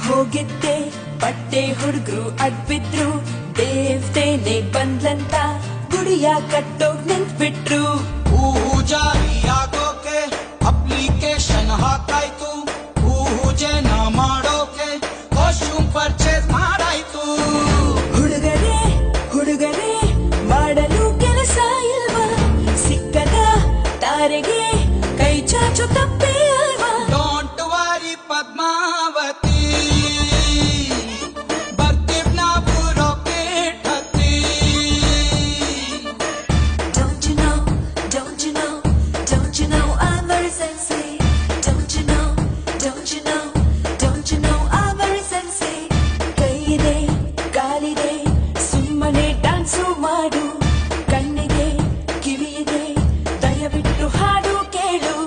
ಹೋಗಿದ್ದೆ ಬಟ್ಟೆ ಹುಡುಗರು ಅಡ್ಬಿದ್ರು ದೇವ್ತೇನೆ ಬಂದ್ಲಂತ ಗುಡಿಯ ಕಟ್ಟೋಗ್ ನಿಂತ್ಬಿಟ್ರು. ಪೂಜಾರಿಯಾಗೋಕೆ ಅಪ್ಲಿಕೇಶನ್ ಹಾಕಾಯ್ತು, ಪೂಜೆನ ಮಾಡೋಕೆ ಕಾಸ್ಟ್ಯೂಮ್ ಪರ್ಚೇಸ್ ಮಾಡಾಯ್ತು. ಹುಡುಗರೇ ಮಾಡಲು ಕೆಲಸ ಇಲ್ವಾ, ಸಿಕ್ಕದ ತಾರೆಗೆ ಕೈ ಚಾಚು ತಪ್ಪೇ